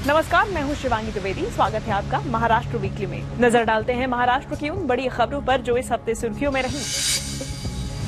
नमस्कार, मैं हूं शिवांगी द्विवेदी। स्वागत है आपका महाराष्ट्र वीकली में। नजर डालते हैं महाराष्ट्र की उन बड़ी खबरों पर जो इस हफ्ते सुर्खियों में रही।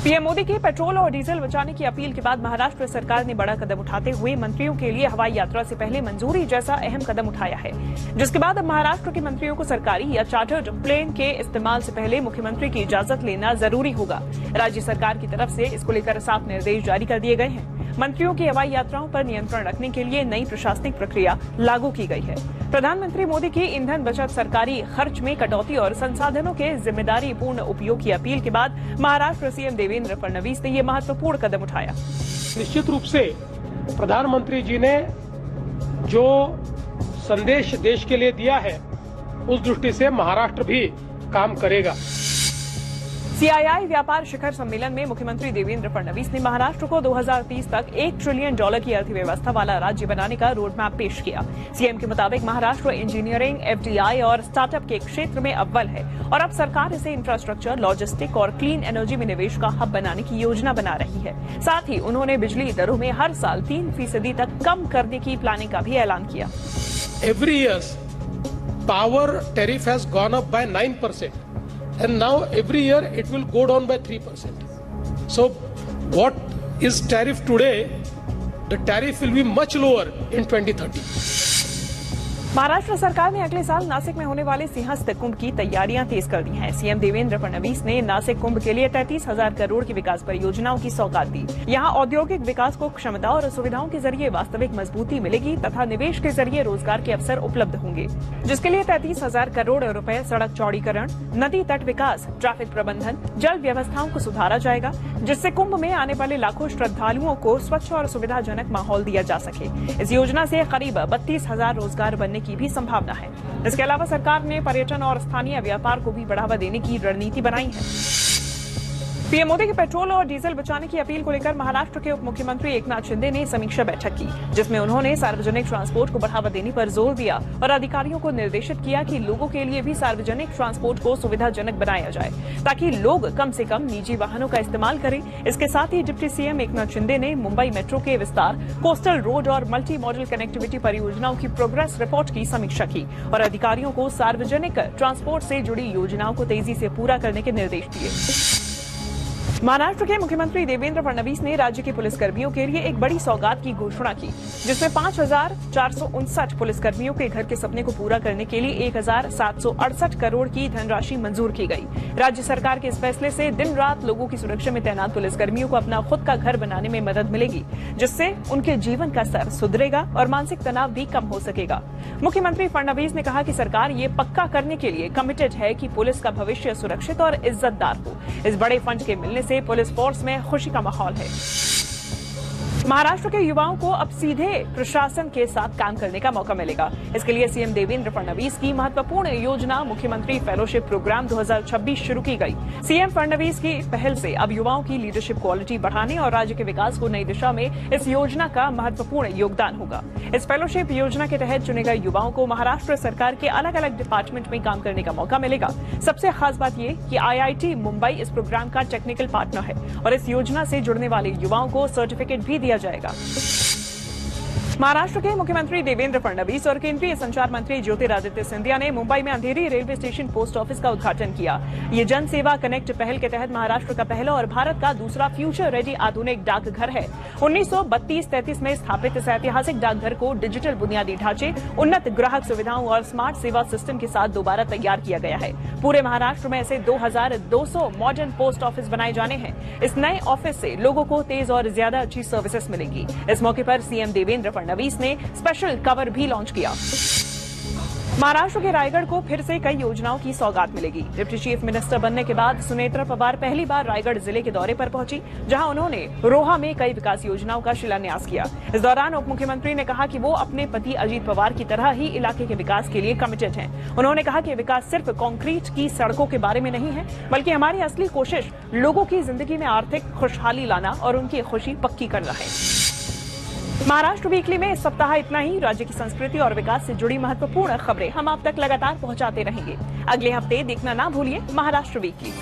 पीएम मोदी की पेट्रोल और डीजल बचाने की अपील के बाद महाराष्ट्र सरकार ने बड़ा कदम उठाते हुए मंत्रियों के लिए हवाई यात्रा से पहले मंजूरी जैसा अहम कदम उठाया है, जिसके बाद अब महाराष्ट्र के मंत्रियों को सरकारी या चार्टर्ड प्लेन के इस्तेमाल से पहले मुख्यमंत्री की इजाजत लेना जरूरी होगा। राज्य सरकार की तरफ से इसको लेकर साफ निर्देश जारी कर दिए गए हैं। मंत्रियों की हवाई यात्राओं पर नियंत्रण रखने के लिए नई प्रशासनिक प्रक्रिया लागू की गई है। प्रधानमंत्री मोदी की ईंधन बचत, सरकारी खर्च में कटौती और संसाधनों के जिम्मेदारी पूर्ण उपयोग की अपील के बाद महाराष्ट्र सीएम देवेंद्र फडणवीस ने ये महत्वपूर्ण कदम उठाया। निश्चित रूप से प्रधानमंत्री जी ने जो संदेश देश के लिए दिया है, उस दृष्टि से महाराष्ट्र भी काम करेगा। सीआईआई व्यापार शिखर सम्मेलन में मुख्यमंत्री देवेंद्र फडणवीस ने महाराष्ट्र को 2030 तक $1 ट्रिलियन की अर्थव्यवस्था वाला राज्य बनाने का रोड मैप पेश किया। सीएम के मुताबिक महाराष्ट्र इंजीनियरिंग, एफडीआई और स्टार्टअप के क्षेत्र में अव्वल है और अब सरकार इसे इंफ्रास्ट्रक्चर, लॉजिस्टिक और क्लीन एनर्जी में निवेश का हब बनाने की योजना बना रही है। साथ ही उन्होंने बिजली दरों में हर साल 3% तक कम करने की प्लानिंग का भी ऐलान किया। Every year, power tariff has gone up by 9%. And now every year it will go down by 3%. So what is tariff today? The tariff will be much lower in 2030. Maharashtra सरकार ने अगले साल नासिक में होने वाले सिंहस्थ कुंभ की तैयारियां तेज कर दी हैं। सीएम देवेंद्र फडणवीस ने नासिक कुंभ के लिए 33,000 करोड़ की विकास परियोजनाओं की सौगात दी। यहां औद्योगिक विकास को क्षमता और सुविधाओं के जरिए वास्तविक मजबूती मिलेगी तथा निवेश के जरिए रोजगार के अवसर उपलब्ध होंगे, जिसके लिए 33,000 करोड़ रुपए सड़क चौड़ीकरण, नदी तट विकास, ट्रैफिक प्रबंधन, जल व्यवस्थाओं को सुधारा जाएगा, जिससे कुंभ में आने वाले लाखों श्रद्धालुओं को स्वच्छ और सुविधाजनक माहौल दिया जा सके। इस योजना से करीब 32,000 रोजगार बनने की भी संभावना है। इसके अलावा सरकार ने पर्यटन और स्थानीय व्यापार को भी बढ़ावा देने की रणनीति बनाई है। पीएम मोदी की पेट्रोल और डीजल बचाने की अपील को लेकर महाराष्ट्र के उप मुख्यमंत्री एकनाथ शिंदे ने समीक्षा बैठक की, जिसमें उन्होंने सार्वजनिक ट्रांसपोर्ट को बढ़ावा देने पर जोर दिया और अधिकारियों को निर्देशित किया कि लोगों के लिए भी सार्वजनिक ट्रांसपोर्ट को सुविधाजनक बनाया जाए ताकि लोग कम से कम निजी वाहनों का इस्तेमाल करें। इसके साथ ही डिप्टी सीएम एकनाथ शिंदे ने मुंबई मेट्रो के विस्तार, कोस्टल रोड और मल्टी मॉडल कनेक्टिविटी परियोजनाओं की प्रोग्रेस रिपोर्ट की समीक्षा की और अधिकारियों को सार्वजनिक ट्रांसपोर्ट से जुड़ी योजनाओं को तेजी से पूरा करने के निर्देश दिए। महाराष्ट्र के मुख्यमंत्री देवेंद्र फडणवीस ने राज्य के पुलिसकर्मियों के लिए एक बड़ी सौगात की घोषणा की, जिसमें 5,459 पुलिसकर्मियों के घर के सपने को पूरा करने के लिए 1,768 करोड़ की धनराशि मंजूर की गई। राज्य सरकार के इस फैसले से दिन रात लोगों की सुरक्षा में तैनात पुलिसकर्मियों को अपना खुद का घर बनाने में मदद मिलेगी, जिससे उनके जीवन का स्तर सुधरेगा और मानसिक तनाव भी कम हो सकेगा। मुख्यमंत्री फडणवीस ने कहा कि सरकार ये पक्का करने के लिए कमिटेड है कि पुलिस का भविष्य सुरक्षित और इज्जतदार हो। इस बड़े फंड के मिलने से पुलिस फोर्स में खुशी का माहौल है। महाराष्ट्र के युवाओं को अब सीधे प्रशासन के साथ काम करने का मौका मिलेगा। इसके लिए सीएम देवेंद्र फडणवीस की महत्वपूर्ण योजना मुख्यमंत्री फेलोशिप प्रोग्राम 2026 शुरू की गई। सीएम फडणवीस की पहल से अब युवाओं की लीडरशिप क्वालिटी बढ़ाने और राज्य के विकास को नई दिशा में इस योजना का महत्वपूर्ण योगदान होगा। इस फेलोशिप योजना के तहत चुने गए युवाओं को महाराष्ट्र सरकार के अलग अलग डिपार्टमेंट में काम करने का मौका मिलेगा। सबसे खास बात ये कि IIT मुंबई इस प्रोग्राम का टेक्निकल पार्टनर है और इस योजना से जुड़ने वाले युवाओं को सर्टिफिकेट भी दिया जाएगा। महाराष्ट्र के मुख्यमंत्री देवेंद्र फडणवीस और केंद्रीय संचार मंत्री ज्योतिरादित्य सिंधिया ने मुंबई में अंधेरी रेलवे स्टेशन पोस्ट ऑफिस का उद्घाटन किया। ये जन सेवा कनेक्ट पहल के तहत महाराष्ट्र का पहला और भारत का दूसरा फ्यूचर रेडी आधुनिक डाकघर है। 1932-33 में स्थापित इस ऐतिहासिक डाकघर को डिजिटल बुनियादी ढांचे, उन्नत ग्राहक सुविधाओं और स्मार्ट सेवा सिस्टम के साथ दोबारा तैयार किया गया है। पूरे महाराष्ट्र में ऐसे 2,200 मॉडर्न पोस्ट ऑफिस बनाए जाने हैं। इस नए ऑफिस से लोगों को तेज और ज्यादा अच्छी सर्विसेज मिलेंगी। इस मौके पर सीएम देवेंद्र फडणवीस ने स्पेशल कवर भी लॉन्च किया। महाराष्ट्र के रायगढ़ को फिर से कई योजनाओं की सौगात मिलेगी। डिप्टी चीफ मिनिस्टर बनने के बाद सुनेत्रा पवार पहली बार रायगढ़ जिले के दौरे पर पहुंची, जहां उन्होंने रोहा में कई विकास योजनाओं का शिलान्यास किया। इस दौरान उप मुख्यमंत्री ने कहा कि वो अपने पति अजीत पवार की तरह ही इलाके के विकास के लिए कमिटेड हैं। उन्होंने कहा कि विकास सिर्फ कंक्रीट की सड़कों के बारे में नहीं है, बल्कि हमारी असली कोशिश लोगों की जिंदगी में आर्थिक खुशहाली लाना और उनकी खुशी पक्की करना है। महाराष्ट्र वीकली में इस सप्ताह इतना ही। राज्य की संस्कृति और विकास से जुड़ी महत्वपूर्ण खबरें हम आप तक लगातार पहुंचाते रहेंगे। अगले हफ्ते देखना ना भूलिए महाराष्ट्र वीकली।